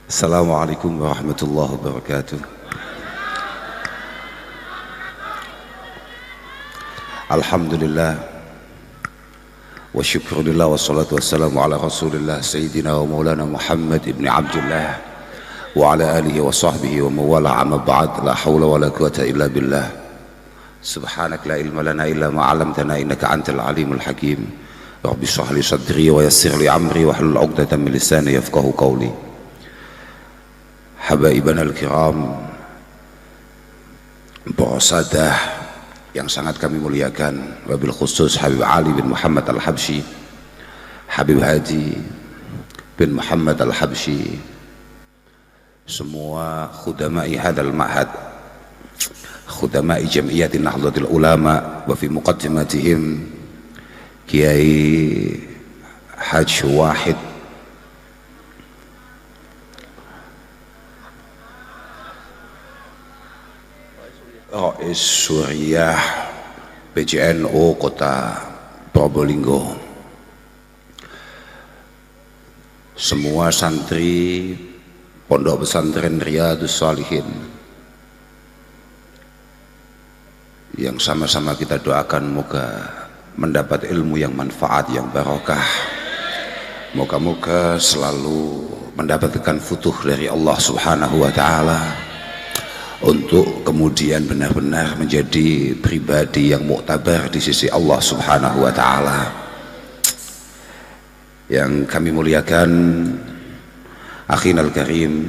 Assalamualaikum warahmatullahi wabarakatuh. Alhamdulillah wa syukurillah wa salatu wassalamu ala rasulillah Sayyidina wa maulana Muhammad ibn Abdullah wa ala alihi wa sahbihi wa mawala amma ba'd. La hawla wa la quwata illa billah. Subhanak la ilma lana illa ma 'allamtana innaka antal alimul hakim. Rabbi shrah li sadri wa yassir li amri wa hlul 'uqdatam min lisani yafqahu qawli. Habaibana al-kiram, para sadah yang sangat kami muliakan, wabil khusus Habib Ali bin Muhammad al-Habsyi, Habib Hadi bin Muhammad al-Habsyi, semua khudamai hadal ma'had, khudamai Jam'iyyati Nahdlatul Ulama, wa fi muqaddimatihim Kiai Haji Wahid Rais Suriah PJNU Kota Probolinggo, semua santri Pondok Pesantren Riyadhus Shalihin yang sama-sama kita doakan moga mendapat ilmu yang manfaat, yang barokah, moga-moga selalu mendapatkan futuh dari Allah Subhanahu wa Ta'ala untuk kemudian benar-benar menjadi pribadi yang muktabar di sisi Allah Subhanahu wa Ta'ala. Yang kami muliakan akhinal karim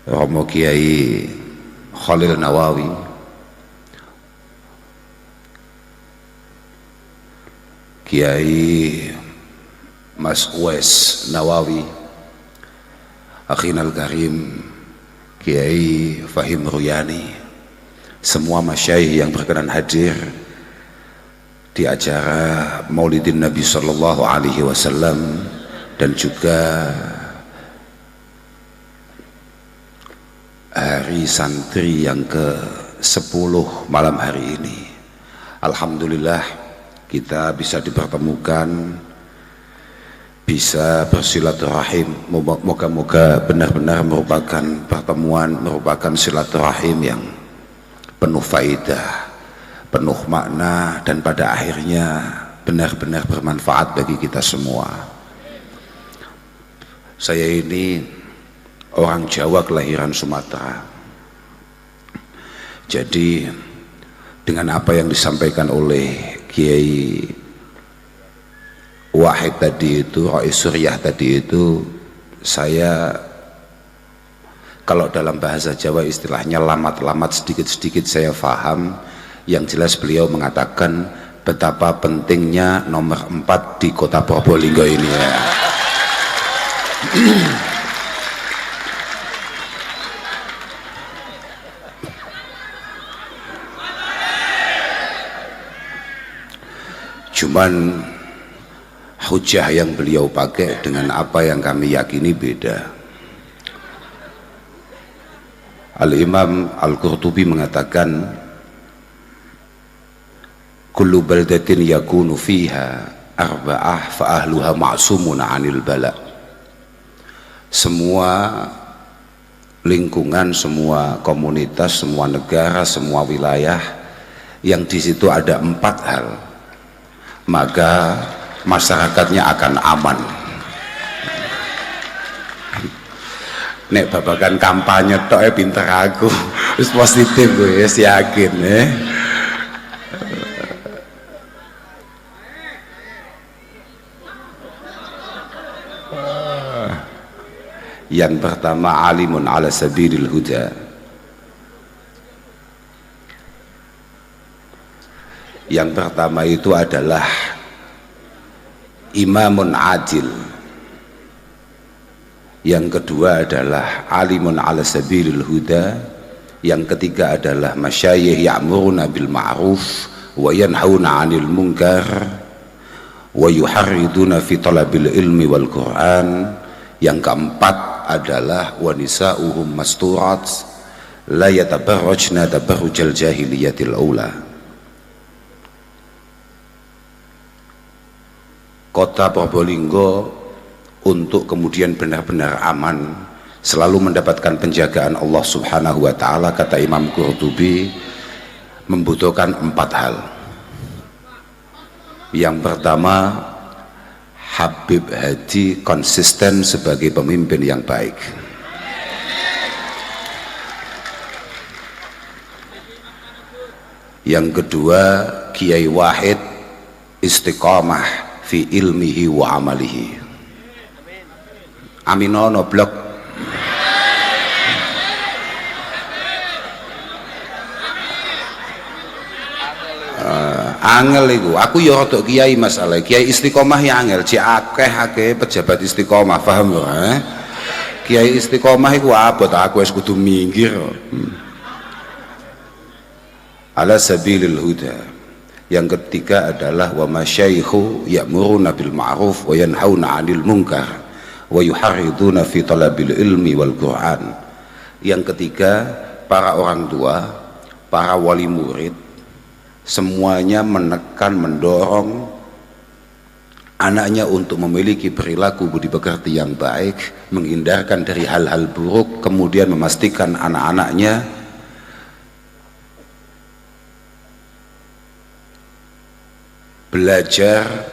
Romo Kiai Khalil Nawawi, Kiai Mas Uwais Nawawi, akhinal karim Kiai Fahim Ruyani, semua masyayikh yang berkenan hadir di acara Maulidin Nabi Sallallahu Alaihi Wasallam, dan juga hari santri yang ke-10 malam hari ini. Alhamdulillah kita bisa dipertemukan, bisa bersilaturahim. Moga-moga benar-benar merupakan pertemuan, merupakan silaturahim yang penuh faidah, penuh makna, dan pada akhirnya benar-benar bermanfaat bagi kita semua. Saya ini orang Jawa kelahiran Sumatera, jadi dengan apa yang disampaikan oleh Kiai Wahid tadi itu, Rais Suriah tadi itu, saya kalau dalam bahasa Jawa istilahnya lamat-lamat sedikit-sedikit saya faham. Yang jelas beliau mengatakan betapa pentingnya nomor 4 di kota Probolinggo ini ya. Cuman hujah yang beliau pakai dengan apa yang kami yakini beda. Al-Imam Al-Qurtubi mengatakan kullu baldatin yakunu fiha arba'ah fa ahluha ma'sumun 'anil bala. Semua lingkungan, semua komunitas, semua negara, semua wilayah yang di situ ada 4 hal, maka masyarakatnya akan aman. Nek babakan kampanye tok pinter aku, wis positif gue, wis yakin Yang pertama, alimun ala sabilil huda. Yang pertama itu adalah imamun adil. Yang kedua adalah alimun ala sabilil huda. Yang ketiga adalah masyayikh ya'muruna bil ma'ruf wa yanhauna 'anil munkar wa yuharriduna fi talabil ilmi wal Qur'an. Yang keempat adalah wa nisa'uhum masturat la yatabarrajna tabarrujal jahiliyatil ula. Kota Probolinggo untuk kemudian benar-benar aman, selalu mendapatkan penjagaan Allah Subhanahu wa Ta'ala, kata Imam Qurtubi, membutuhkan 4 hal. Yang pertama, Habib Hadi konsisten sebagai pemimpin yang baik. Yang kedua, Kiai Wahid istiqamah fi ilmihi wa amalihi. Aminono blok. Angel iku, aku ya rada kiai masalah. Kiai istiqomah ya angel, cek akeh pejabat istiqomah, paham lho, Kiai istiqomah iku abot aku wis kudu minggir. Ala sabilil huda. Yang ketiga adalah wa masyaikhu ya'muruna bil ma'ruf wa yanhauna 'anil munkar wa yuharriduna fi talabil ilmi wal Qur'an. Yang ketiga, para orang tua, para wali murid semuanya menekan, mendorong anaknya untuk memiliki perilaku budi pekerti yang baik, menghindarkan dari hal-hal buruk, kemudian memastikan anak-anaknya belajar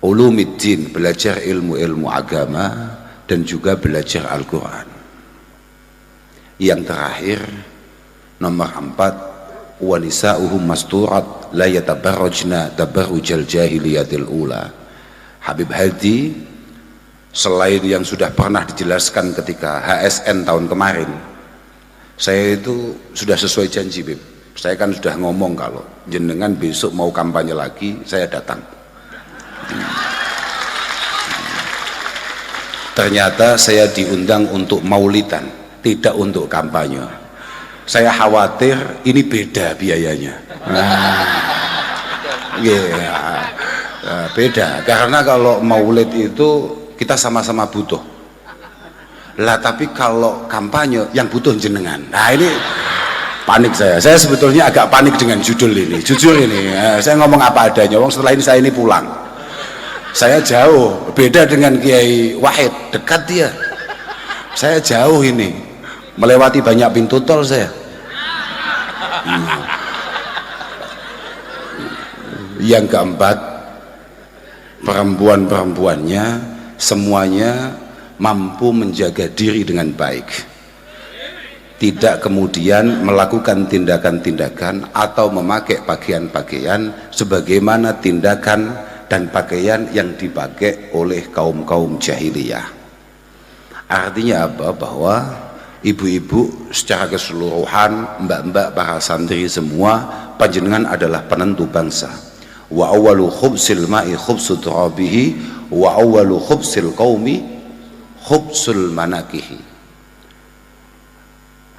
ulumiddin, belajar ilmu-ilmu agama, dan juga belajar Al-Quran. Yang terakhir, nomor 4, wa nisa'uhum masturat la yatabarrajna tabarrujal jahiliyatil ula. Habib Hadi selain yang sudah pernah dijelaskan ketika HSN tahun kemarin, saya itu sudah sesuai janji, Bib. Saya kan sudah ngomong kalau jenengan besok mau kampanye lagi, saya datang. Ternyata saya diundang untuk maulidan, tidak untuk kampanye. Saya khawatir ini beda biayanya. Beda, karena kalau maulid itu kita sama-sama butuh lah, tapi kalau kampanye yang butuh jenengan. Nah ini panik saya sebetulnya agak panik dengan judul ini, jujur ini. Saya ngomong apa adanya, setelah ini saya ini pulang. Saya jauh, beda dengan Kiai Wahid, dekat dia. Saya jauh ini, melewati banyak pintu tol saya. Yang keempat, perempuan-perempuannya semuanya mampu menjaga diri dengan baik, tidak kemudian melakukan tindakan-tindakan atau memakai pakaian-pakaian sebagaimana tindakan dan pakaian yang dipakai oleh kaum-kaum jahiliyah. Artinya apa? Bahwa ibu-ibu secara keseluruhan, mbak-mbak, para santri semua, panjenengan adalah penentu bangsa. Wa awwalu khubsil ma'i khubsu turabihi wa awwalu khubsil qaumi khubsul manakihi.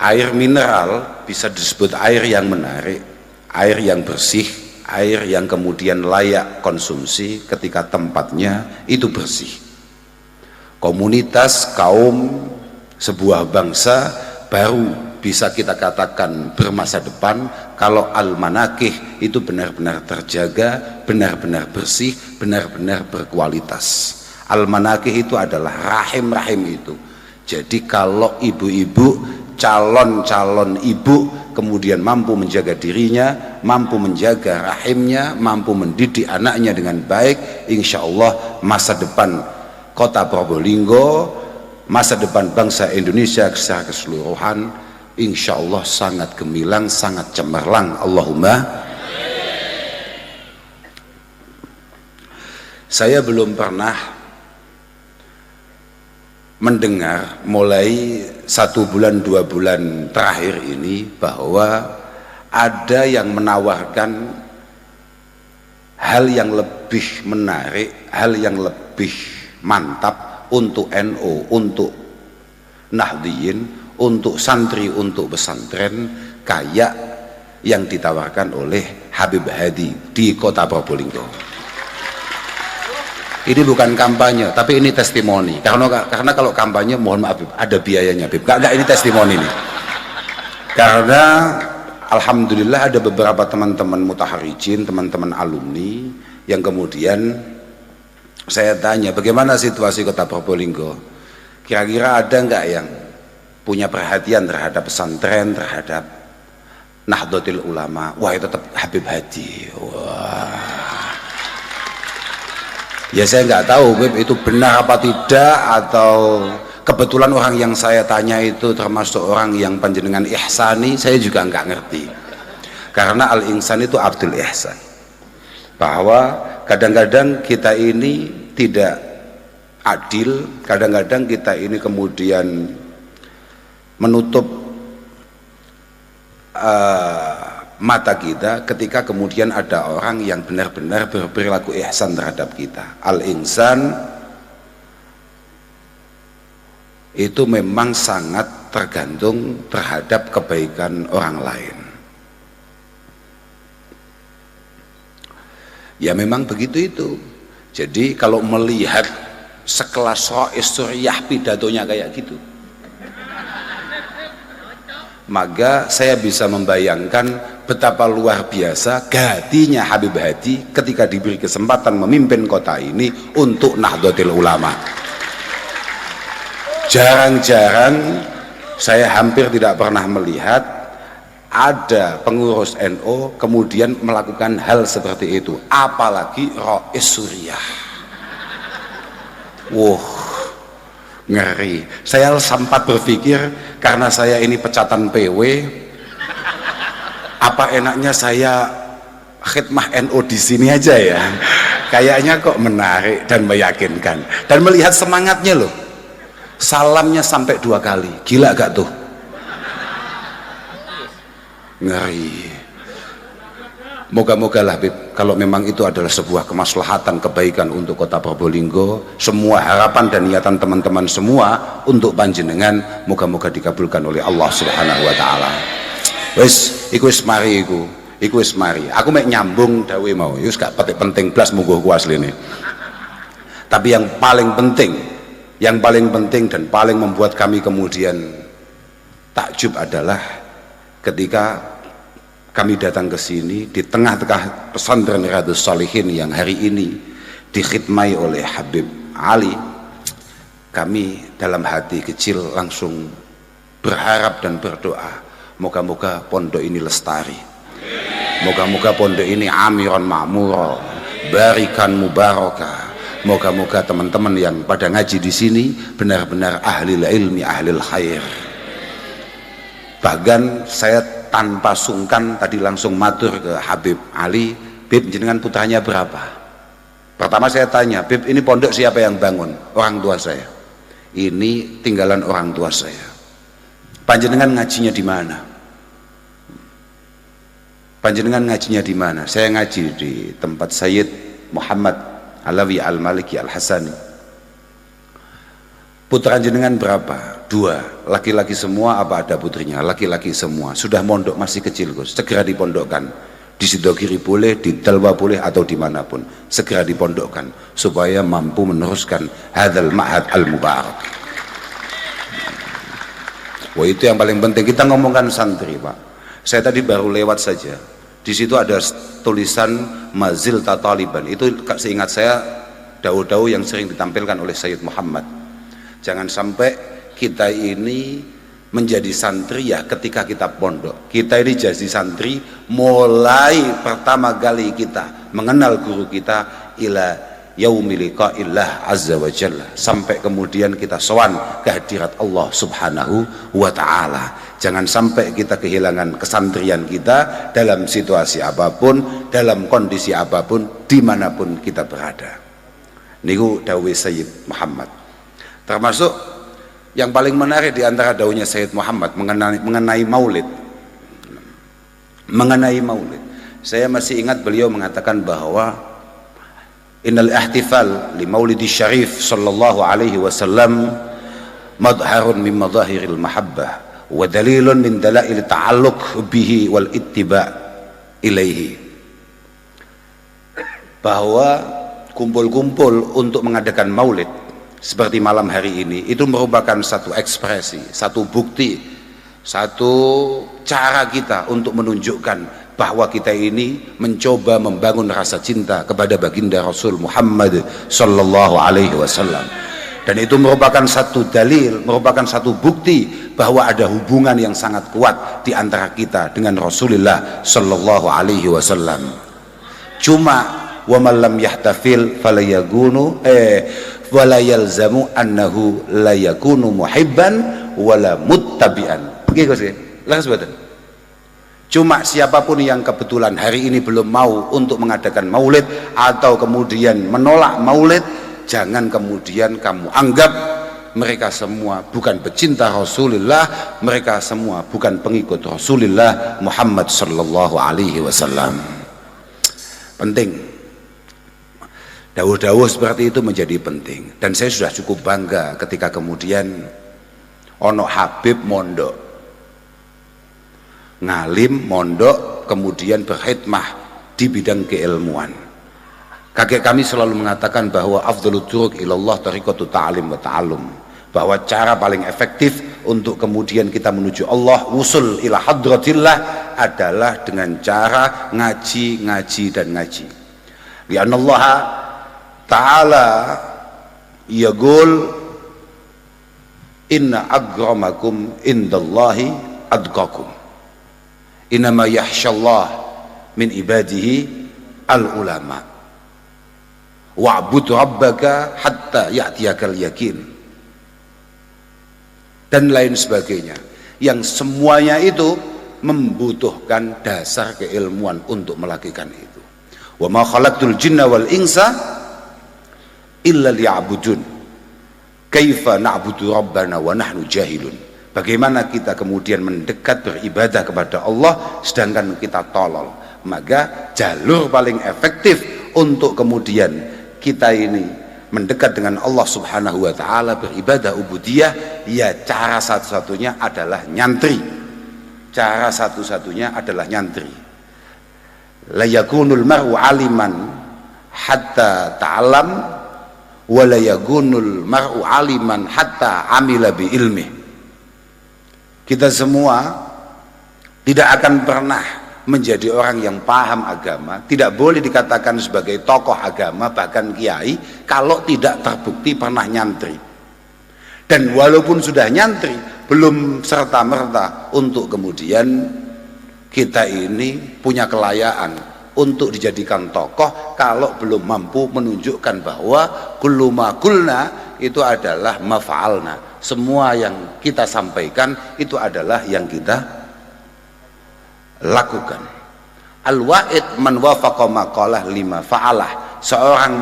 Air mineral bisa disebut air yang menarik, air yang bersih, air yang kemudian layak konsumsi ketika tempatnya itu bersih. Komunitas, kaum, sebuah bangsa baru bisa kita katakan bermasa depan kalau al-manakih itu benar-benar terjaga, benar-benar bersih, benar-benar berkualitas. Al-manakih itu adalah rahim-rahim itu. Jadi kalau ibu-ibu, calon-calon ibu kemudian mampu menjaga dirinya, mampu menjaga rahimnya, mampu mendidik anaknya dengan baik, insya Allah masa depan kota Probolinggo, masa depan bangsa Indonesia secara keseluruhan insya Allah sangat gemilang, sangat cemerlang. Allahumma. Saya belum pernah mendengar mulai 1 bulan 2 bulan terakhir ini bahwa ada yang menawarkan hal yang lebih menarik, hal yang lebih mantap untuk NU, untuk Nahdliyin, untuk santri, untuk pesantren, kayak yang ditawarkan oleh Habib Hadi di kota Probolinggo. Ini bukan kampanye, tapi ini testimoni. Karena kalau kampanye, mohon maaf, ada biayanya, Bib. Enggak, ini testimoni nih. Karena alhamdulillah ada beberapa teman-teman mutaharijin, teman-teman alumni yang kemudian saya tanya bagaimana situasi Kota Probolinggo, kira-kira ada nggak yang punya perhatian terhadap pesantren, terhadap Nahdlatul Ulama? Wah, itu tetap Habib Hadi. Wah, ya saya nggak tahu Beb, itu benar apa tidak, atau kebetulan orang yang saya tanya itu termasuk orang yang panjenengan ihsani, saya juga nggak ngerti. Karena al-insan itu Abdul Ihsan, bahwa kadang-kadang kita ini tidak adil, kadang-kadang kita ini kemudian menutup mata kita ketika kemudian ada orang yang benar-benar berperilaku ihsan terhadap kita. Al-insan itu memang sangat tergantung terhadap kebaikan orang lain. Ya memang begitu itu. Jadi kalau melihat sekelas Rais Suriah pidatonya kayak gitu, maka saya bisa membayangkan betapa luar biasa hatinya Habib Hadi ketika diberi kesempatan memimpin kota ini untuk Nahdlatul Ulama. Jarang-jarang, saya hampir tidak pernah melihat ada pengurus NU kemudian melakukan hal seperti itu, apalagi Rais Suriah. Wah, ngeri. Saya sempat berpikir, karena saya ini pecatan PW, apa enaknya saya khidmah NU di sini aja ya. Kayaknya kok menarik dan meyakinkan, dan melihat semangatnya loh. Salamnya sampai 2 kali, gila gak tuh? Ngeri. Moga-moga lah Bib, kalau memang itu adalah sebuah kemaslahatan kebaikan untuk Kota Probolinggo, semua harapan dan niatan teman-teman semua untuk panjenengan moga-moga dikabulkan oleh Allah Subhanahu wa taala. Wis iku wis mari iku wis mari. Aku mek nyambung dawe mau, wis gak penting blas munggo ku asline. Tapi yang paling penting dan paling membuat kami kemudian takjub adalah ketika kami datang ke sini di tengah-tengah pesantren Riyadhus Shalihin yang hari ini dikhidmai oleh Habib Ali, kami dalam hati kecil langsung berharap dan berdoa, moga-moga pondok ini lestari, moga-moga pondok ini amiron ma'muro, barikan mubarakah, moga-moga teman-teman yang pada ngaji di sini benar-benar ahli ilmi, ahli khair. Bahkan saya tanpa sungkan tadi langsung matur ke Habib Ali, Bib, jenengan putranya berapa? Pertama saya tanya, Bib, ini pondok siapa yang bangun? Orang tua saya. Ini tinggalan orang tua saya. Panjenengan ngajinya di mana? Panjenengan ngajinya di mana? Saya ngaji di tempat Sayyid Muhammad Alawi Al-Maliki Al-Hasani. Putra jenengan berapa? 2, laki-laki semua apa ada putrinya? Laki-laki semua. Sudah mondok masih kecil Gus, segera dipondokkan. Di Sidogiri boleh, di Dalwa boleh, atau dimanapun, segera dipondokkan supaya mampu meneruskan hadzal ma'had al-mubarak. Wah, itu yang paling penting. Kita ngomongkan santri Pak, saya tadi baru lewat saja, di situ ada tulisan Mazil Tataliban. Itu seingat saya dau-dau yang sering ditampilkan oleh Sayyid Muhammad. Jangan sampai kita ini menjadi santri ya ketika kita pondok. Kita ini jadi santri mulai pertama kali kita mengenal guru kita ila yaumil liqa'illah azza wa jalla, sampai kemudian kita sowan kehadirat Allah Subhanahu wa taala. Jangan sampai kita kehilangan kesantrian kita dalam situasi apapun, dalam kondisi apapun, dimanapun kita berada. Niku dawuh Sayyid Muhammad. Termasuk yang paling menarik di antara daunnya Sayyid Muhammad mengenai maulid. Mengenai maulid, saya masih ingat beliau mengatakan bahwa innal ihtifal li maulidi syarif sallallahu alaihi wasallam madharun min madahiril mahabbah wa dalilun min dalail ta'alluq bihi wal ittiba ilaihi. Bahwa kumpul-kumpul untuk mengadakan maulid seperti malam hari ini itu merupakan satu ekspresi, satu bukti, satu cara kita untuk menunjukkan bahwa kita ini mencoba membangun rasa cinta kepada baginda Rasul Muhammad sallallahu alaihi wasallam. Dan itu merupakan satu dalil, merupakan satu bukti bahwa ada hubungan yang sangat kuat di antara kita dengan Rasulullah sallallahu alaihi wasallam. Cuma wa man lam yahtafil falayagunu wala yalzamu annahu la yakunu muhibban wala muttabi'an. Nggih Gus nggih. Leres mboten? Cuma siapapun yang kebetulan hari ini belum mau untuk mengadakan maulid atau kemudian menolak maulid, jangan kemudian kamu anggap mereka semua bukan pecinta Rasulullah, mereka semua bukan pengikut Rasulullah Muhammad sallallahu alaihi wasallam. Penting. Dawuh-dawuh seperti itu menjadi penting. Dan saya sudah cukup bangga ketika kemudian ono Habib mondok, ngalim mondok, kemudian berkhidmah di bidang keilmuan. Kakek kami selalu mengatakan bahwa afdhalut turuq ilallah tariqatu ta'lim wa ta'allum, bahwa cara paling efektif untuk kemudian kita menuju Allah, wusul ila hadratillah, adalah dengan cara ngaji, ngaji dan ngaji. Li'anna Allah Ta'ala yaqul inna akramakum indallahi adqakum innama yakhshallah min ibadihi al-ulama wa'bud rabbaka hatta ya'tiyakal yakin, dan lain sebagainya, yang semuanya itu membutuhkan dasar keilmuan untuk melakukan itu. Wa ma khalaqtul jinna wal insa illa liya'budun kaifa na'budu rabbana wa nahnu jahilun. Bagaimana kita kemudian mendekat beribadah kepada Allah sedangkan kita tolol? Maka jalur paling efektif untuk kemudian kita ini mendekat dengan Allah subhanahu wa ta'ala, beribadah ubudiyah, ya cara satu-satunya adalah nyantri. Cara satu-satunya adalah nyantri. La yakunul mar'u aliman hatta ta'lam wala yagunul mar'u aliman hatta amila bi ilmi. Kita semua tidak akan pernah menjadi orang yang paham agama, tidak boleh dikatakan sebagai tokoh agama bahkan kiai kalau tidak terbukti pernah nyantri. Dan walaupun sudah nyantri, belum serta-merta untuk kemudian kita ini punya kelayaan untuk dijadikan tokoh kalau belum mampu menunjukkan bahwa kullu ma qulna itu adalah mafa'alna. Semua yang kita sampaikan itu adalah yang kita lakukan. Al-wa'id man wafaqa maqalah lima fa'alah. Seorang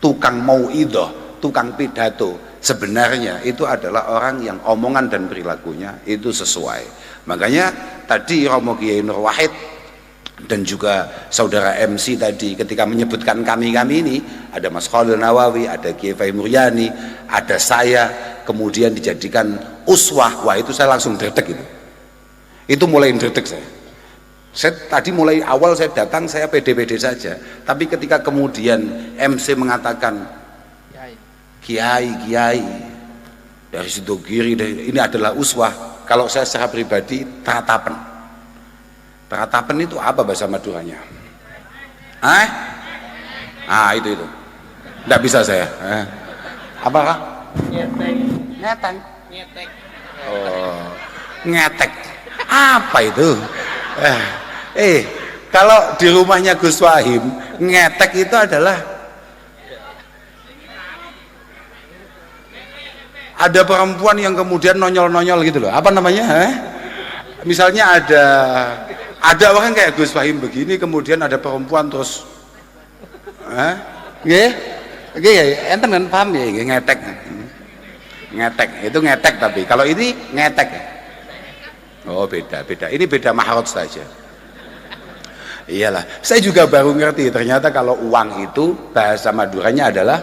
tukang mauidhah, tukang pidato, sebenarnya itu adalah orang yang omongan dan perilakunya itu sesuai. Makanya tadi Romo Kiai Nur Wahid dan juga saudara MC tadi ketika menyebutkan kami ini, ada Mas Khalil Nawawi, ada Kiai Fahim Muryani, ada saya, kemudian dijadikan uswah. Wah, itu saya langsung dredeg itu mulai dredeg saya tadi mulai awal saya datang saya pede-pede saja, tapi ketika kemudian MC mengatakan kiai dari situ kiri ini adalah uswah, kalau saya secara pribadi teratapan. Teratapan itu apa bahasa Maduranya? Itu enggak bisa saya. Apakah? Ngetek. Oh, ngetek. Apa itu? Kalau di rumahnya Gus Wahim, ngetek itu adalah ada perempuan yang kemudian nonyol-nonyol gitu loh. Apa namanya? Misalnya ada orang kayak Gus Fahim begini, kemudian ada perempuan terus enten kan paham ya, ngetek itu ngetek, tapi kalau ini ngetek oh beda, ini beda mahraj saja. Iyalah, saya juga baru ngerti ternyata kalau uang itu bahasa Maduranya adalah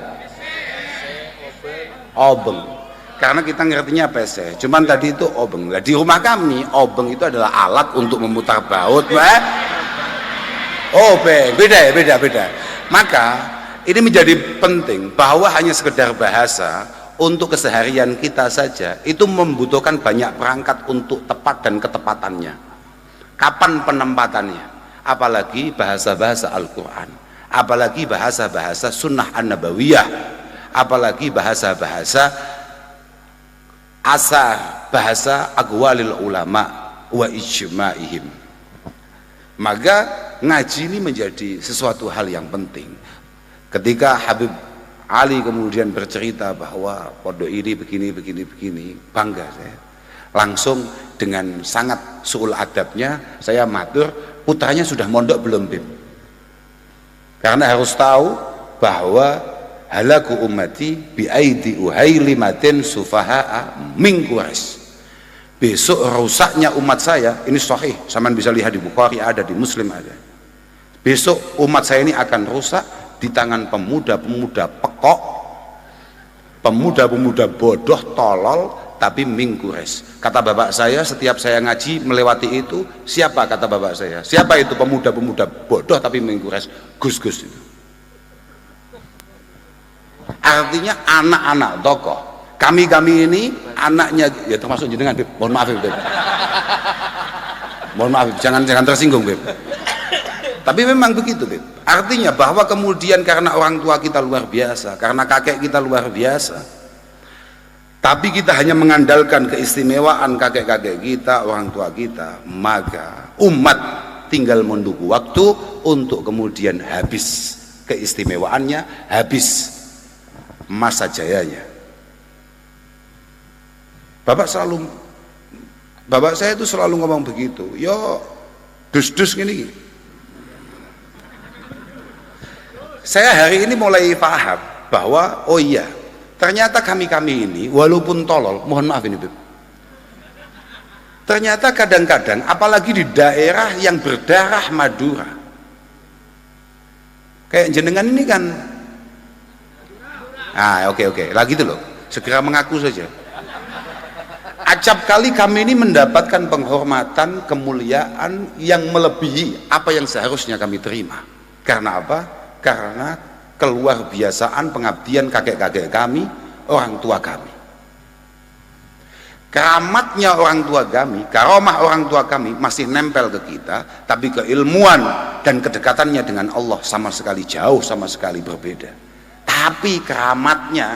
obeng, karena kita ngertinya pese, cuman tadi itu obeng. Nah, di rumah kami obeng itu adalah alat untuk memutar baut. Beda. Maka ini menjadi penting bahwa hanya sekedar bahasa untuk keseharian kita saja itu membutuhkan banyak perangkat untuk tepat dan ketepatannya. Kapan penempatannya? apalagi bahasa-bahasa Al-Quran, apalagi bahasa-bahasa sunnah an-nabawiyah, apalagi bahasa-bahasa bahasa aqwalil ulama wa ijma'ihim. Maka ngaji ini menjadi sesuatu hal yang penting. Ketika Habib Ali kemudian bercerita bahwa pondok ini begini, bangga saya. Langsung dengan sangat suul adabnya saya matur, putranya sudah mondok belum Bim? Karena harus tahu bahwa halaku ummati bi aidi uhailimatin sufaha'a min Quraisy. Besok rusaknya umat saya, ini sahih, sampean bisa lihat di Bukhari ada, di Muslim ada. Besok umat saya ini akan rusak di tangan pemuda-pemuda pekok, pemuda-pemuda bodoh, tolol, tapi min Quraisy. Kata bapak saya, setiap saya ngaji melewati itu, siapa kata bapak saya? Siapa itu pemuda-pemuda bodoh tapi min Quraisy? Gus-gus itu. Artinya anak-anak tokoh. Kami ini anaknya, ya termasuk jenengan Beb. Mohon maaf Beb. Mohon maaf, jangan tersinggung Beb. Tapi memang begitu Beb. Artinya bahwa kemudian karena orang tua kita luar biasa, karena kakek kita luar biasa, tapi kita hanya mengandalkan keistimewaan kakek-kakek kita, orang tua kita, maka umat tinggal menunggu waktu untuk kemudian habis keistimewaannya, habis masa jayanya. Bapak saya itu selalu ngomong begitu, yo dus-dus gini. Saya hari ini mulai paham bahwa oh iya, ternyata kami ini walaupun tolol, mohon maaf ini Beb, ternyata kadang-kadang apalagi di daerah yang berdarah Madura kayak jenengan ini kan, oke lagi itu loh, segera mengaku saja. Acap kali kami ini mendapatkan penghormatan, kemuliaan yang melebihi apa yang seharusnya kami terima. Karena apa? Karena keluar biasaan pengabdian kakek-kakek kami, orang tua kami. Keramatnya orang tua kami, karomah orang tua kami masih nempel ke kita, tapi keilmuan dan kedekatannya dengan Allah sama sekali jauh, sama sekali berbeda. Tapi keramatnya,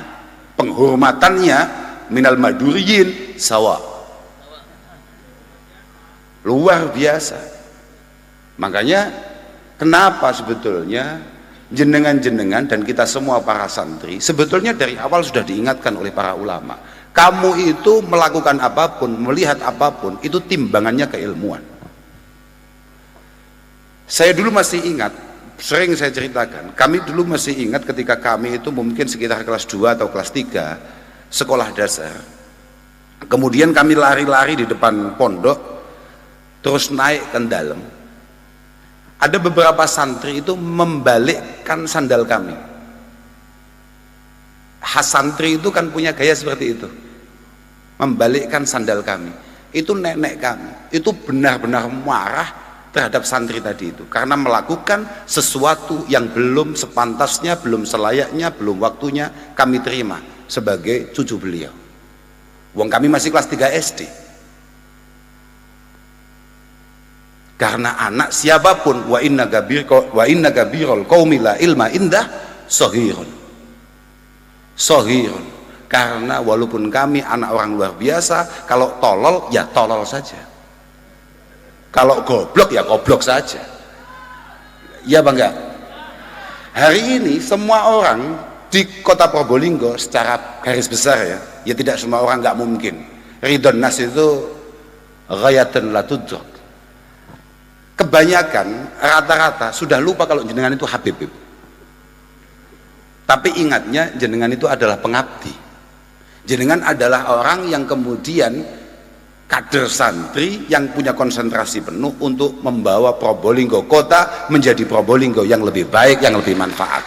penghormatannya minal maduriyin sawa, luar biasa. Makanya kenapa sebetulnya jenengan-jenengan dan kita semua para santri sebetulnya dari awal sudah diingatkan oleh para ulama, kamu itu melakukan apapun, melihat apapun, itu timbangannya keilmuan. Saya dulu masih ingat, sering saya ceritakan, kami dulu masih ingat ketika kami itu mungkin sekitar kelas 2 atau kelas 3 sekolah dasar, kemudian kami lari-lari di depan pondok terus naik ke dalam. Ada beberapa santri itu membalikkan sandal kami. Khas santri itu kan punya gaya seperti itu, membalikkan sandal kami. Itu nenek kami itu benar-benar marah terhadap santri tadi itu karena melakukan sesuatu yang belum sepantasnya, belum selayaknya, belum waktunya kami terima sebagai cucu beliau. Wong kami masih kelas 3 SD. Karena anak siapapun, wa inna gabirul qaumi la ilma indah saghirun. Karena walaupun kami anak orang luar biasa, kalau tolol ya tolol saja, kalau goblok ya goblok saja. Ya bangga. Hari ini semua orang di kota Probolinggo secara garis besar ya tidak semua orang, nggak mungkin. Ridon nas itu ghayatun la tudrak. Kebanyakan rata-rata sudah lupa kalau jenengan itu Habib. Tapi ingatnya jenengan itu adalah pengabdi. Jenengan adalah orang yang kemudian kader santri yang punya konsentrasi penuh untuk membawa Probolinggo kota menjadi Probolinggo yang lebih baik, yang lebih manfaat.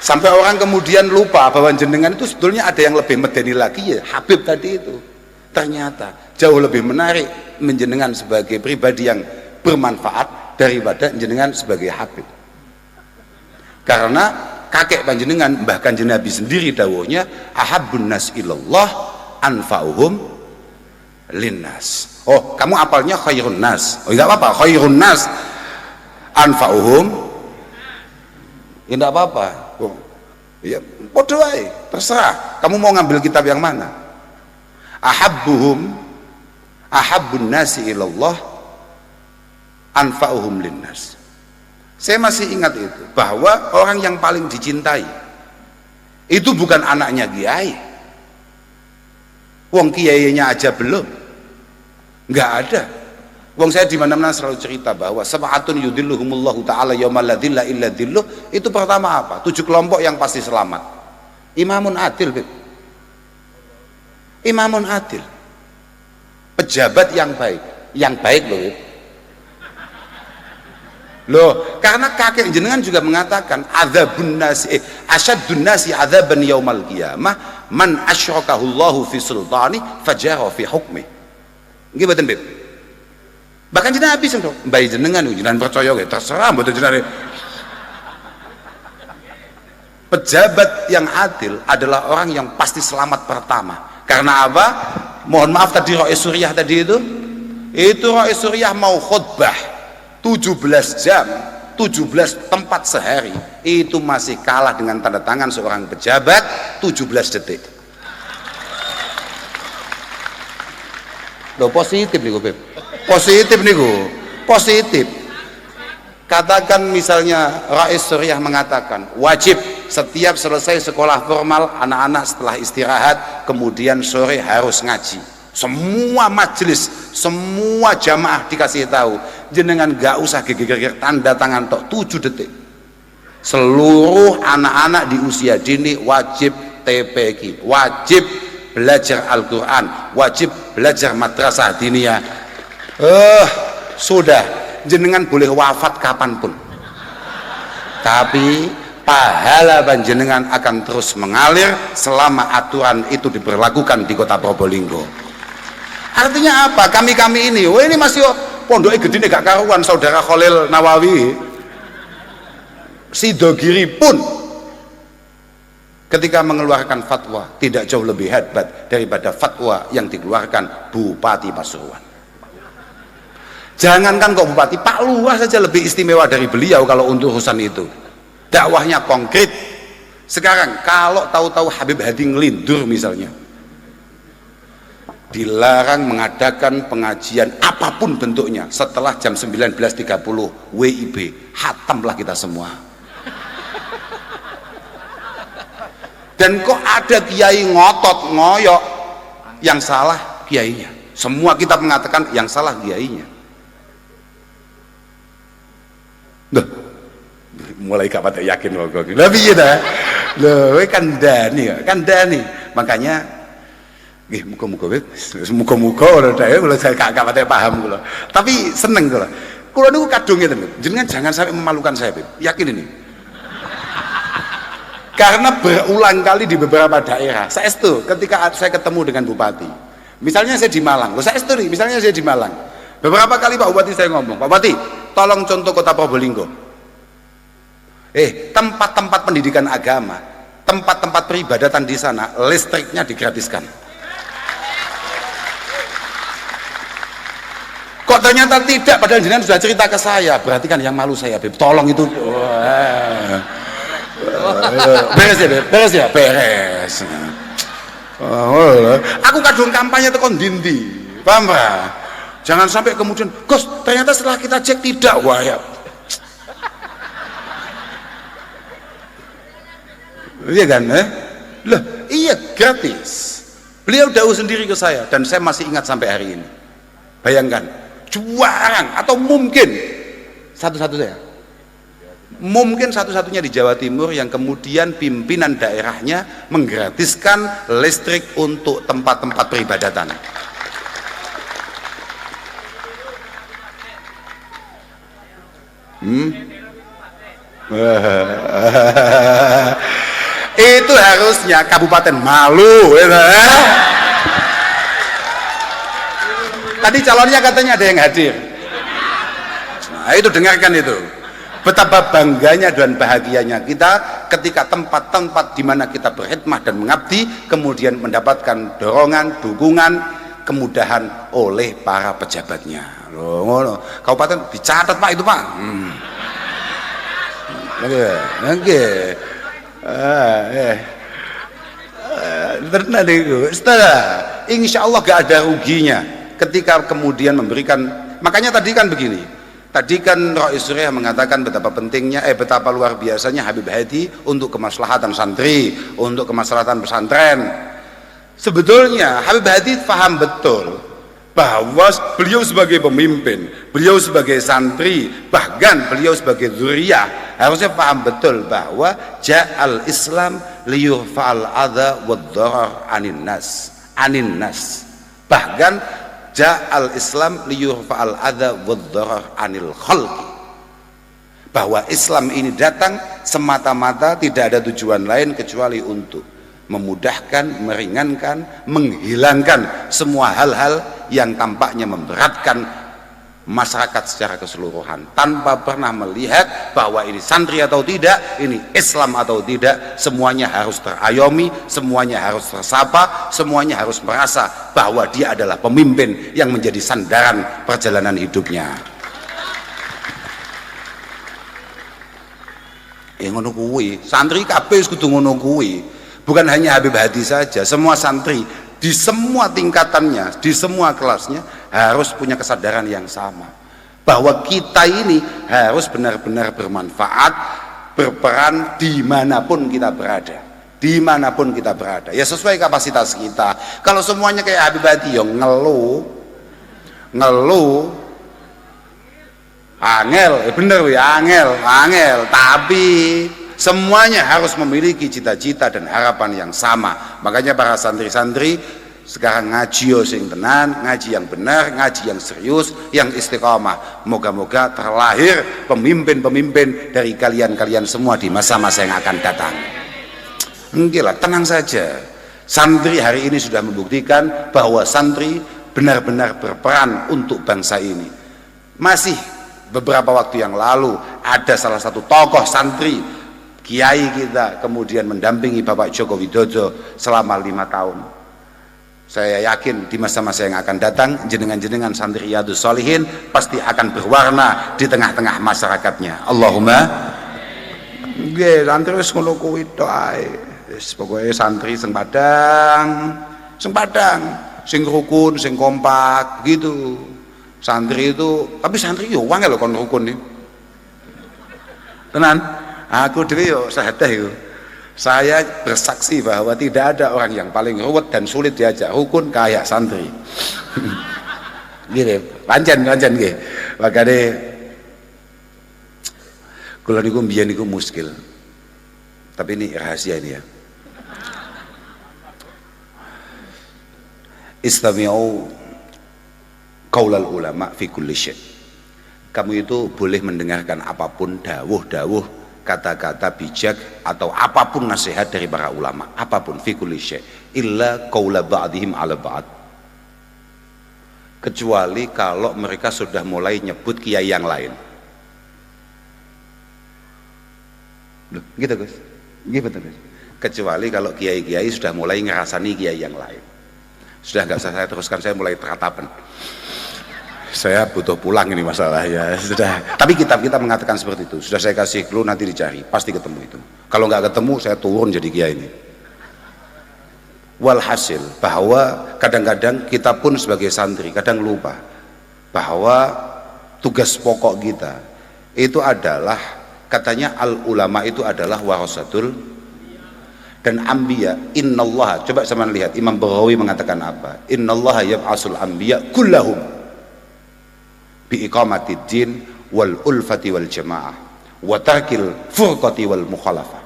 Sampai orang kemudian lupa bahwa jenengan itu sebetulnya ada yang lebih medeni lagi, ya Habib tadi itu. Ternyata jauh lebih menarik menjenengan sebagai pribadi yang bermanfaat daripada jenengan sebagai Habib. Karena kakek panjenengan, bahkan Nabi sendiri dawuhnya, ahabbun nas ilallah anfa'uhum linnas. Oh, kamu apalnya khairun nas. Oh, enggak apa-apa, khairun nas. anfa'uhum, ya enggak apa-apa. Oh, ya bodoh aja, terserah kamu mau ngambil kitab yang mana. Ahabbun nasi ilallah anfa'uhum linnas. Saya masih ingat itu, bahwa orang yang paling dicintai itu bukan anaknya kiai. Wong kiainya aja belum, nggak ada. Wong saya di mana-mana selalu cerita bahwa sab'atun yudhilluhumullahu ta'ala yauma la dhilla illa dhilluh. Itu pertama apa? 7 kelompok yang pasti selamat. Imamun adil, Beb. Imamun adil. Pejabat yang baik loh, Beb. Loh, karena kakek jenengan juga mengatakan adzabun nasi asyaddun nasi adzaban yaumal qiyamah man asyrakahu fi sultani fajara fi hukmi. Nggih mboten, Beb? Bahkan jenengan habis to, mbah jenengan percaya nggih, terserah mboten jenengan. Pejabat yang adil adalah orang yang pasti selamat pertama. Karena apa? Mohon maaf tadi Rais Suriah tadi itu Rais Suriah mau khutbah 17 jam, 17 tempat sehari, itu masih kalah dengan tanda tangan seorang pejabat 17 detik. Loh, positif nih Beb. Positif. Katakan misalnya Rais Suriah mengatakan wajib setiap selesai sekolah formal anak-anak setelah istirahat kemudian sore harus ngaji. Semua majelis, semua jamaah dikasih tahu, jenengan gak usah geger-geger, tanda tangan tok 7 detik. Seluruh anak-anak di usia dini wajib TPQ, wajib belajar Al-Quran, wajib belajar madrasah diniyah. Sudah, jenengan boleh wafat kapanpun, tapi pahala panjenengan akan terus mengalir selama aturan itu diberlakukan di kota Probolinggo. Artinya apa? Kami ini, ini masih pondoknya gede nih gak karuan. Saudara Khalil Nawawi Sidogiri pun ketika mengeluarkan fatwa tidak jauh lebih hebat daripada fatwa yang dikeluarkan Bupati Pasuruan. Jangankan kok Bupati, Pak Lurah saja lebih istimewa dari beliau kalau untuk urusan itu. Dakwahnya konkret. Sekarang kalau tahu-tahu Habib Hadi ngelindur misalnya, dilarang mengadakan pengajian apapun bentuknya setelah jam 19.30 WIB, hatamlah kita semua. Dan kok ada kiai ngotot ngoyok, yang salah kiainya. Semua kita mengatakan yang salah kiainya. Loh, mulai gak pada yakin loh, lebih gitu loh, kan Dani, makanya muka-muka orang saya kalau saya gak paham kalau, tapi seneng kalau niku kadung ngeten, jenengan jangan sampai memalukan saya, Beb. Yakin ini. Karena berulang kali di beberapa daerah, saya itu ketika saya ketemu dengan bupati, misalnya saya di Malang, misalnya saya di Malang, beberapa kali Pak Bupati saya ngomong, Pak Bupati, tolong contoh kota Probolinggo, tempat-tempat pendidikan agama, tempat-tempat peribadatan di sana, listriknya digratiskan. Kok ternyata tidak, padahal jenengan sudah cerita ke saya. Berarti kan yang malu saya, Beb. Tolong itu. Beres ya, Beb? Beres. Aku kadung kampanye tekon dindi. Paham Pak? Jangan sampai kemudian, Gus, ternyata setelah kita cek tidak. Wah ya. Iya kan? Loh, iya gratis. Beliau dahulu sendiri ke saya dan saya masih ingat sampai hari ini. Bayangkan, juarang atau mungkin satu-satunya di Jawa Timur yang kemudian pimpinan daerahnya menggratiskan listrik untuk tempat-tempat peribadatan. Itu harusnya kabupaten malu, Tadi calonnya katanya ada yang hadir. Nah, itu dengarkan itu. Betapa bangganya dan bahagianya kita ketika tempat-tempat di mana kita berkhidmah dan mengabdi kemudian mendapatkan dorongan, dukungan, kemudahan oleh para pejabatnya. Loh, kabupaten dicatat Pak itu Pak. Nggih. Benar itu. Setelah insyaallah gak ada ruginya ketika kemudian memberikan. Makanya tadi kan begini. Tadi kan Rais Surya mengatakan betapa pentingnya, betapa luar biasanya Habib Hadi untuk kemaslahatan santri, untuk kemaslahatan pesantren. Sebetulnya Habib Hadi paham betul bahwa beliau sebagai pemimpin, beliau sebagai santri, bahkan beliau sebagai dzurriyyah harusnya paham betul bahwa ja'al Islam liyurfa'al adza wad-dharar anin nas. Bahkan ja'al Islam liyurfa'al adza wad-dharar anil khalqi. Bahwa Islam ini datang semata-mata tidak ada tujuan lain kecuali untuk memudahkan, meringankan, menghilangkan semua hal-hal yang tampaknya memberatkan masyarakat secara keseluruhan, tanpa pernah melihat bahwa ini santri atau tidak, ini Islam atau tidak. Semuanya harus terayomi, semuanya harus tersapa, semuanya harus merasa bahwa dia adalah pemimpin yang menjadi sandaran perjalanan hidupnya. Ngono kuwi, santri kabeh kudu ngono kuwi. Bukan hanya Habib Hadi saja, semua santri di semua tingkatannya, di semua kelasnya harus punya kesadaran yang sama bahwa kita ini harus benar-benar bermanfaat, berperan dimanapun kita berada, ya sesuai kapasitas kita. Kalau semuanya kayak Habib Hadi yang ngeluh angel, bener ya, angel, tapi semuanya harus memiliki cita-cita dan harapan yang sama. Makanya para santri-santri sekarang ngaji sing tenan, ngaji yang benar, ngaji yang serius, yang istiqamah. Moga-moga terlahir pemimpin-pemimpin dari kalian-kalian semua di masa-masa yang akan datang. Enggak lah, tenang saja. Santri hari ini sudah membuktikan bahwa santri benar-benar berperan untuk bangsa ini. Masih beberapa waktu yang lalu ada salah satu tokoh santri, kiai kita, kemudian mendampingi Bapak Joko Widodo selama 5 tahun. Saya yakin di masa-masa yang akan datang jenengan-jenengan santri Riyadhus Shalihin pasti akan berwarna di tengah-tengah masyarakatnya. Allahumma nggih, santri wis ngono kuwi tok ae. Wis pokoke santri sing padang, sing rukun, sing kompak gitu. Santri itu, tapi santri yo wangel lho kon rukun iki. Tenan. Aku dhewe yo sahadah yo. Saya bersaksi bahwa tidak ada orang yang paling ruwet dan sulit diajak rukun kayak santri. Gini, pancen nggih. Makane kula niku mbiyen niku muskil. Tapi ini rahasia ini ya. Istami'u qaulal ulama fi kulli syai'. Kamu itu boleh mendengarkan apapun dawuh-dawuh, kata-kata bijak atau apapun nasihat dari para ulama, apapun fi kulli syai' illa qaula ba'dihim ala ba'd. Kecuali kalau mereka sudah mulai nyebut kiai yang lain. Loh, gitu Gus. Nggih betul Gus. Kecuali kalau kiai-kiai sudah mulai ngerasani kiai yang lain. Sudah nggak usah saya teruskan, saya mulai teratapan. Saya butuh pulang ini masalah ya sudah. Tapi kitab kita mengatakan seperti itu. Sudah saya kasih clue, nanti dicari, pasti ketemu itu. Kalau nggak ketemu, saya turun jadi kiai ini. Walhasil bahwa kadang-kadang kita pun sebagai santri kadang lupa bahwa tugas pokok kita itu adalah, katanya al ulama itu adalah warasatul dan anbiya. Innallaha, coba sama lihat Imam Baghawi mengatakan apa? Innallaha yab'asul anbiya kullahum bi iqamatid din wal ulfati wal jamaah wa tarkil furqati wal mukhalafah.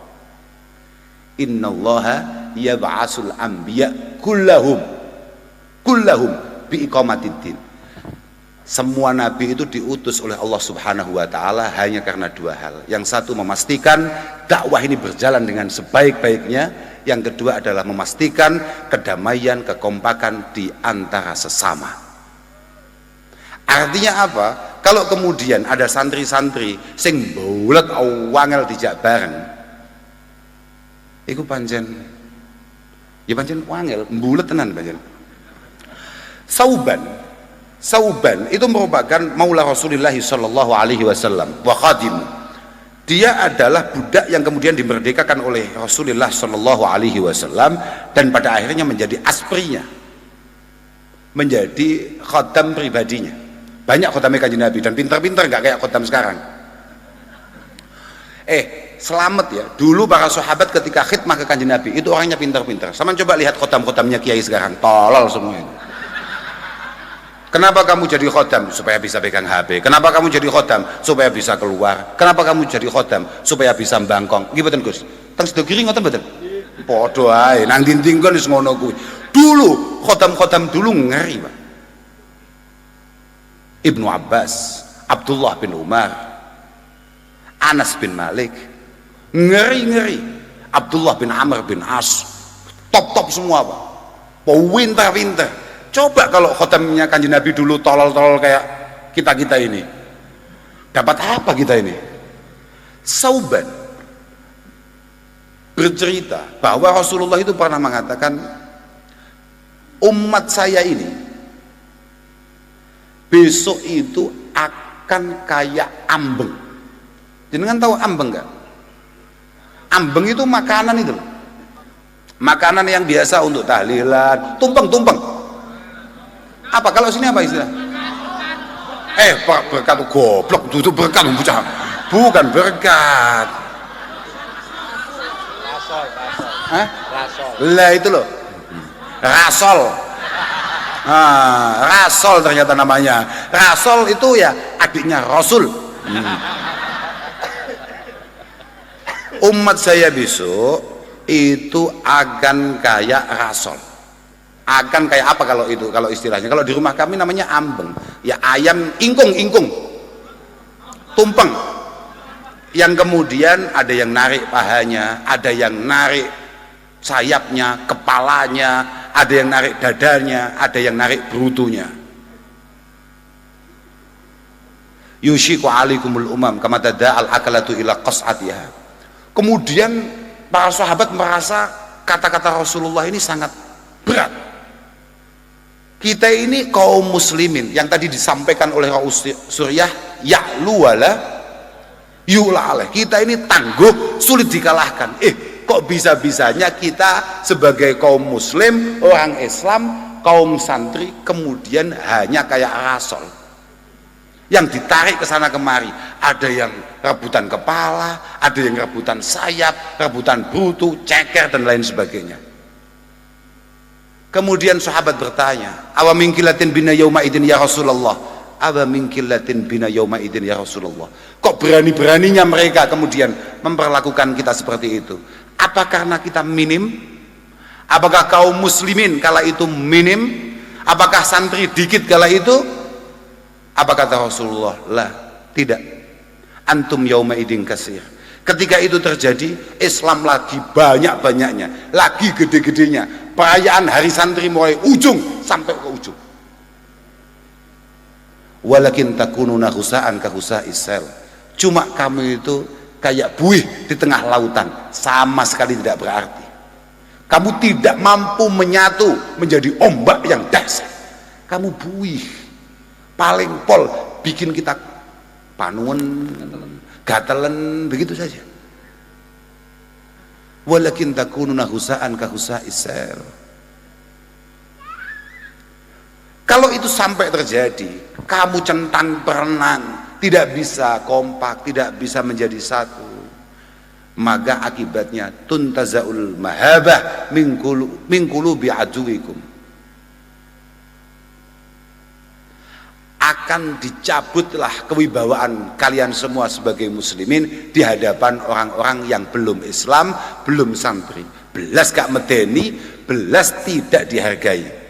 Innallaha yab'asul anbiya kullahum bi iqamatid din. Semua nabi itu diutus oleh Allah Subhanahu wa taala hanya karena dua hal. Yang satu, memastikan dakwah ini berjalan dengan sebaik-baiknya. Yang kedua adalah memastikan kedamaian, kekompakan di antara sesama. Artinya apa? Kalau kemudian ada santri-santri sing bulet wangel dijak bareng, iku pancen wangel, bulet tenan pancen. Sauban itu merupakan maula Rasulullah sallallahu alaihi wasallam wa khadim. Dia adalah budak yang kemudian dimerdekakan oleh Rasulullah Shallallahu Alaihi Wasallam dan pada akhirnya menjadi asprinya, menjadi khodam pribadinya. Banyak khodamnya Kanjeng Nabi dan pintar-pintar, nggak kayak khodam sekarang. Selamat ya, dulu para sahabat ketika khidmah ke Kanjeng Nabi itu orangnya pintar-pintar. Sama coba lihat khodam-khodamnya kiai sekarang, tolol semua itu. Kenapa kamu jadi khodam? Supaya bisa pegang HP. Kenapa kamu jadi khodam? Supaya bisa keluar. Kenapa kamu jadi khodam? Supaya bisa mbangkong. Nggih mboten Gus? Teng sedo kiri ngoten mboten? Padha ae nang dinding kon wis ngono kuwi. Dulu khodam-khodam dulu ngeri, Pak. Ibnu Abbas, Abdullah bin Umar, Anas bin Malik, ngeri-ngeri. Abdullah bin Amr bin As, top-top semua, Pak. Pintar-pintar. Coba kalau khotamnya Kanjeng Nabi dulu tolol-tolol kayak kita-kita ini, dapat apa kita ini? Sauban bercerita bahwa Rasulullah itu pernah mengatakan, umat saya ini besok itu akan kayak ambeng. Jenengan tahu ambeng nggak? Ambeng itu makanan itu, makanan yang biasa untuk tahlilan, tumpeng. Apa kalau sini apa istilah? Berkat goblok, itu berkat bocah. Bukan berkat. Rasol. Lah itu loh. Rasol. Rasol ternyata namanya. Rasol itu ya adiknya Rasul. Umat saya besok itu akan kayak rasol. Akan kayak apa kalau itu, kalau istilahnya, kalau di rumah kami namanya ambeng ya, ayam ingkung tumpeng yang kemudian ada yang narik pahanya, ada yang narik sayapnya, kepalanya, ada yang narik dadanya, ada yang narik berutunya. Yushiku alikumul umam kama tada'al akalatu ila qas'atiha. Kemudian para sahabat merasa kata-kata Rasulullah ini sangat berat. Kita ini kaum muslimin yang tadi disampaikan oleh Rasul Suryah, ya'lu wala yu'la alaih. Kita ini tangguh, sulit dikalahkan. Kok bisa-bisanya kita sebagai kaum muslim, orang Islam, kaum santri kemudian hanya kayak rasol yang ditarik ke sana kemari. Ada yang rebutan kepala, ada yang rebutan sayap, rebutan brutu, ceker dan lain sebagainya. Kemudian sahabat bertanya, awa min qillatin bina yauma idin ya Rasulullah, awa min qillatin bina yauma idin ya Rasulullah. Kok berani-beraninya mereka kemudian memperlakukan kita seperti itu? Apa karena kita minim? Apakah kaum muslimin kala itu minim? Apakah santri dikit kala itu? Apa kata Rasulullah? Lah, tidak. Antum yauma idin kasir. Ketika itu terjadi, Islam lagi banyak-banyaknya, lagi gede-gedenya. Perayaan hari santri mulai ujung sampai ke ujung. Walakin takununa husa'an ka husa'is sel. Cuma kamu itu kayak buih di tengah lautan, sama sekali tidak berarti. Kamu tidak mampu menyatu menjadi ombak yang dahsyat. Kamu buih, paling pol bikin kita panuan, gatelen, begitu saja. Walakin takununa husa'an ka husa'is sel. Kalau itu sampai terjadi, kamu centang perenang, tidak bisa kompak, tidak bisa menjadi satu, maka akibatnya tuntazaul mahabah min qulubi aduwikum. Akan dicabutlah kewibawaan kalian semua sebagai muslimin di hadapan orang-orang yang belum Islam, belum santri, belas gak medeni, belas tidak dihargai.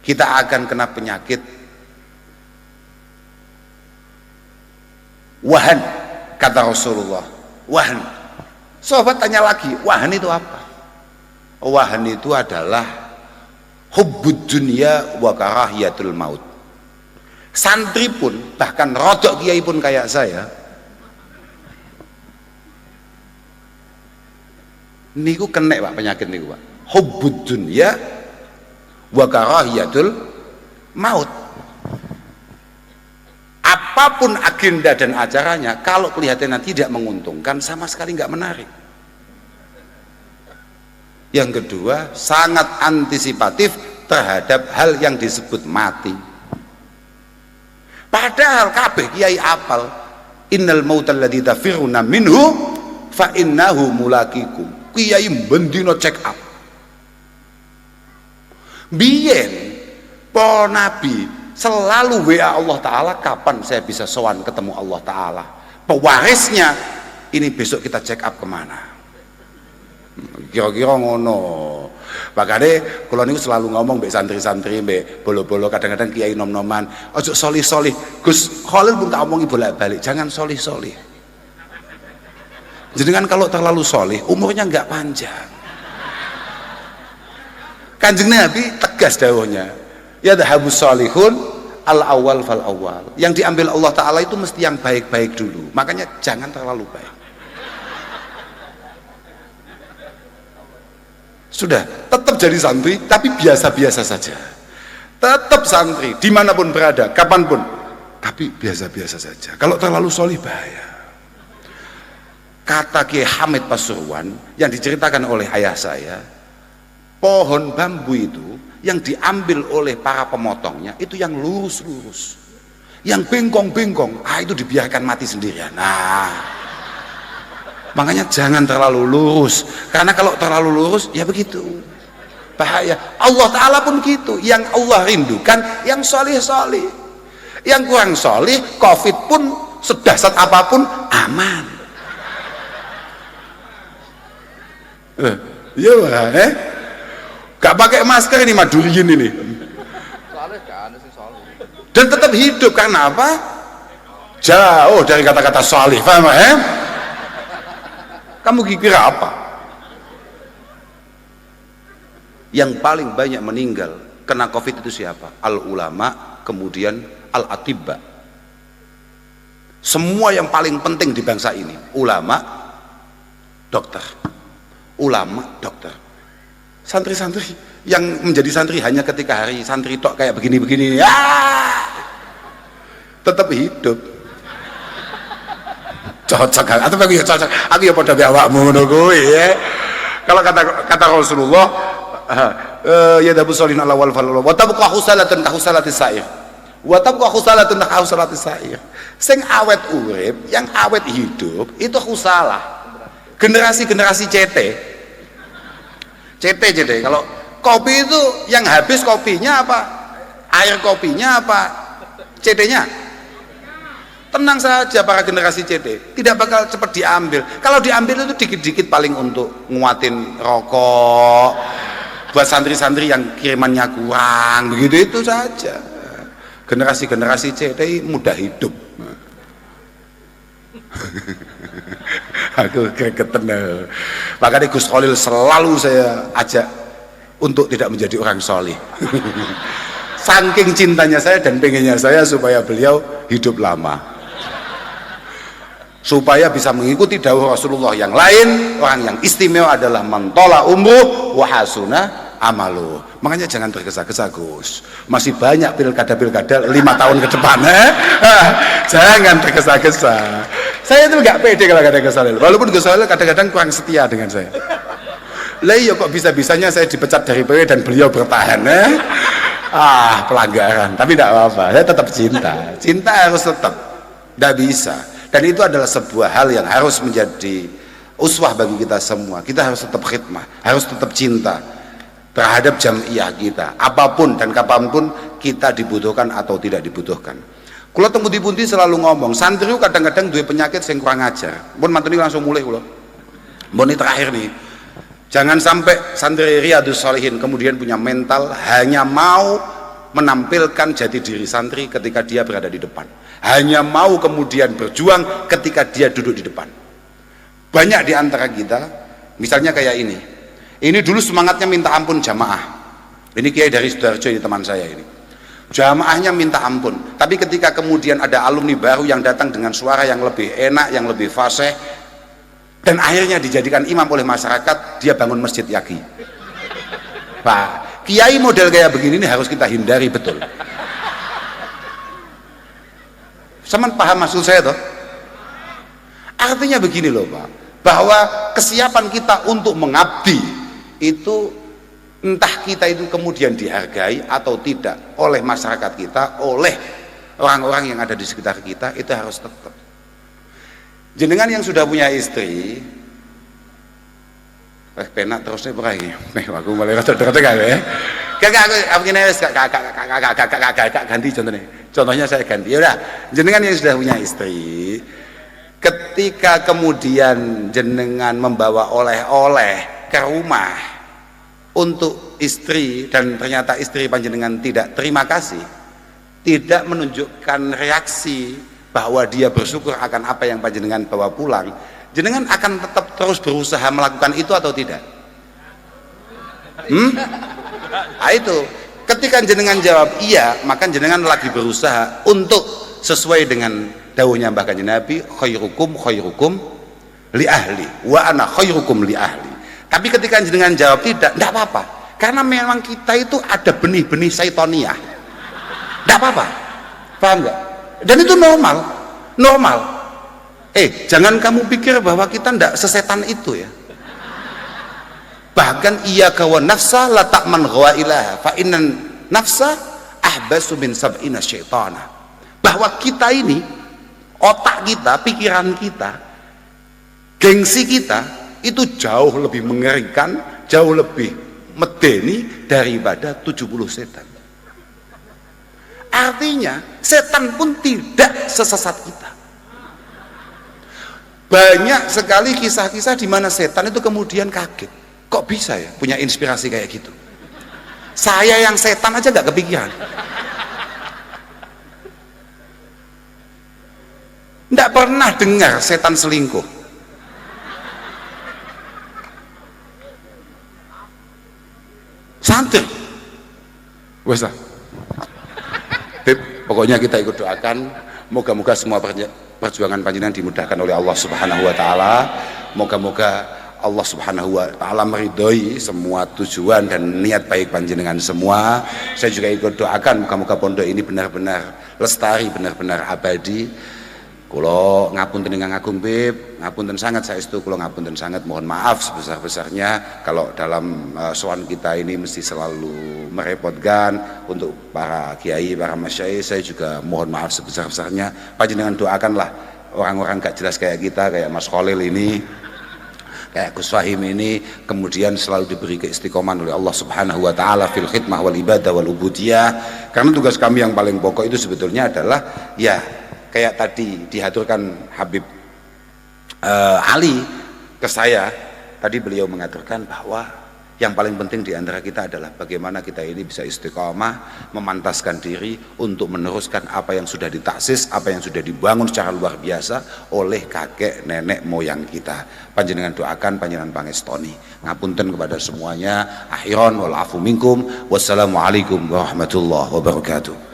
Kita akan kena penyakit wahan, kata Rasulullah. Wahan. Sahabat tanya lagi, wahan itu apa? Wahan itu adalah hubbud dunya wa karahiyatul maut. Santri pun, bahkan rodok kiai pun kayak saya, niku kena Pak penyakit niku Pak. Hubbud dunya wa karahiyatul maut. apapun agenda dan acaranya, kalau kelihatannya tidak menguntungkan, sama sekali nggak menarik. Yang kedua, sangat antisipatif terhadap hal yang disebut mati. Padahal kabeh kiai apal, innal mautal ladzi tafiruna minhu fa innahu mulaqikum. Kiai bendino check up. Biyen para nabi selalu WA Allah Ta'ala, kapan saya bisa sowan ketemu Allah Ta'ala. Pewarisnya, ini besok kita check up kemana. Kira-kira ngono. Makanya kalau niku selalu ngomong mbek santri-santri, mbek bolo-bolo, kadang-kadang kiai nom-noman, ojo solih-solih. Gus Khalil pun tak omongi bolak-balik, jangan solih-solih. Jenengan kalau terlalu solih, umurnya nggak panjang. Kanjeng Nabi tegas dawuhnya, ya dhahabus solihun al awal fal awal. Yang diambil Allah Ta'ala itu mesti yang baik-baik dulu. Makanya jangan terlalu baik. Sudah, tetap jadi santri, tapi biasa-biasa saja. Tetap santri, dimanapun berada, kapanpun, tapi biasa-biasa saja. Kalau terlalu solih bahaya. Kata Kiai Hamid Pasuruan yang diceritakan oleh ayah saya, pohon bambu itu yang diambil oleh para pemotongnya itu yang lurus-lurus, yang bengkong-bengkong, itu dibiarkan mati sendirian. Nah, makanya jangan terlalu lurus, karena kalau terlalu lurus ya begitu, bahaya. Allah Ta'ala pun gitu, yang Allah rindukan yang solih-solih. Yang kurang solih, COVID pun sedahsyat apapun aman. Iya Pak, gak pakai masker ini maduriin ini, dan tetap hidup. Karena apa? Jauh dari kata-kata solih, paham Kamu kira apa? Yang paling banyak meninggal kena COVID itu siapa? Al ulama, kemudian al atibba. Semua yang paling penting di bangsa ini, ulama, dokter. Ulama, dokter. Santri-santri yang menjadi santri hanya ketika hari santri tok kayak begini-begini, tetap hidup. Cocok kan? Atau aku ya cocok. Aku ya pada awakmu ngono kuwi ya. Kalau kata Rasulullah, ya dabu solin ala wal fal wa tabqa husalatun ka husalatis sa'ir. Wa tabqa husalatun ka husalatis sa'ir. Sing awet urip, yang awet hidup itu husalah. Generasi-generasi CT. Kalau kopi itu yang habis kopinya apa? Air kopinya apa? CT-nya? Tenang saja para generasi CT, tidak bakal cepat diambil. Kalau diambil itu dikit-dikit paling untuk nguatin rokok, buat santri-santri yang kirimannya kurang, begitu itu saja. Generasi-generasi CT mudah hidup. Aku gregetan. Makanya Gus Khalil selalu saya ajak untuk tidak menjadi orang solih. Saking cintanya saya dan pengennya saya supaya beliau hidup lama, supaya bisa mengikuti dawuh Rasulullah yang lain. Orang yang istimewa adalah mantola umruh wa hasuna amalu. Makanya jangan tergesa-gesa Gus, masih banyak pilkada 5 tahun ke depan. Jangan tergesa-gesa. Saya itu nggak pede kalau kata Gus Khalil, walaupun Gus Khalil kadang-kadang kurang setia dengan saya. Lah iya kok bisa-bisanya saya dipecat dari PW dan beliau bertahan. Pelanggaran, tapi tidak apa-apa, saya tetap cinta harus tetap, tidak bisa. Dan itu adalah sebuah hal yang harus menjadi uswah bagi kita semua. Kita harus tetap khidmah, harus tetap cinta terhadap jamiah kita, apapun dan kapanpun kita dibutuhkan atau tidak dibutuhkan. Kula teng pundi-pundi selalu ngomong, santri kadang-kadang duwe penyakit sing kurang ajar. Pun mantuni langsung mulai kula. Mbon ini terakhir nih. Jangan sampai santri Riyadhus Shalihin kemudian punya mental hanya mau menampilkan jati diri santri ketika dia berada di depan. Hanya mau kemudian berjuang ketika dia duduk di depan. Banyak di antara kita, misalnya kayak ini. Ini dulu semangatnya minta ampun jamaah. Ini Kiai dari Sidoarjo, ini teman saya ini. Jamaahnya minta ampun, tapi ketika kemudian ada alumni baru yang datang dengan suara yang lebih enak, yang lebih fasih, dan akhirnya dijadikan imam oleh masyarakat, dia bangun masjid yaki. Pak, kiai model kayak begini ini harus kita hindari betul. Saman paham maksud saya toh? Artinya begini loh Pak, bahwa kesiapan kita untuk mengabdi itu entah kita itu kemudian dihargai atau tidak oleh masyarakat kita, oleh orang-orang yang ada di sekitar kita, itu harus tetap. Jenengan yang sudah punya istri, penak terusnya berakhir. Aku mulai rada-rada ya. Kakak ganti contohnya. Contohnya saya ganti. Ya udah, jenengan yang sudah punya istri, ketika kemudian jenengan membawa oleh-oleh ke rumah untuk istri dan ternyata istri panjenengan tidak terima kasih, tidak menunjukkan reaksi bahwa dia bersyukur akan apa yang panjenengan bawa pulang, jenengan akan tetap terus berusaha melakukan itu atau tidak? Nah, itu ketika jenengan jawab iya, maka jenengan lagi berusaha untuk sesuai dengan dawuhnya Mbah Kanjeng Nabi, khairukum li ahli wa ana khairukum li ahli. Tapi ketika jenengan jawab tidak apa-apa, karena memang kita itu ada benih-benih syaitoniah, tidak apa-apa, paham nggak? Dan itu normal. Jangan kamu pikir bahwa kita tidak sesetan itu ya. Bahkan iyyaka wan nafsa la ta'man ghawailaha fa innan nafsa ahbasu min sab'ina syaitana. Bahwa kita ini, otak kita, pikiran kita, gengsi kita itu jauh lebih mengerikan, jauh lebih medeni daripada 70 setan. Artinya setan pun tidak sesesat kita. Banyak sekali kisah-kisah di mana setan itu kemudian kaget. Kok bisa ya punya inspirasi kayak gitu? Saya yang setan aja nggak kepikiran. Nggak pernah dengar setan selingkuh. Santri. Wes lah. Pokoknya kita ikut doakan, moga-moga semua perjuangan panjenengan dimudahkan oleh Allah Subhanahu wa taala. Moga-moga Allah Subhanahu wa taala meridhoi semua tujuan dan niat baik panjenengan semua. Saya juga ikut doakan moga-moga pondok ini benar-benar lestari, benar-benar abadi. Kulo ngapunten ingkang agung Bib, ngapunten sangat saestu, kulo ngapunten sangat, mohon maaf sebesar-besarnya kalau dalam soal kita ini mesti selalu merepotkan. Untuk para kiai, para masyayikh, saya juga mohon maaf sebesar-besarnya. Panjenengan doakanlah orang-orang gak jelas kayak kita, kayak Mas Khalil ini, kayak Gus Fahim ini, kemudian selalu diberi keistiqomahan oleh Allah Subhanahu wa taala fil khidmah wal ibadah wal ubudiyah. Karena tugas kami yang paling pokok itu sebetulnya adalah ya kayak tadi dihaturkan Habib Ali ke saya, tadi beliau mengaturkan bahwa yang paling penting diantara kita adalah bagaimana kita ini bisa istiqomah, memantaskan diri untuk meneruskan apa yang sudah ditaksis, apa yang sudah dibangun secara luar biasa oleh kakek nenek moyang kita. Panjenengan doakan, panjenengan pangestoni. Ngapunten kepada semuanya. Akhiran wal afu minkum. Wassalamualaikum warahmatullahi wabarakatuh.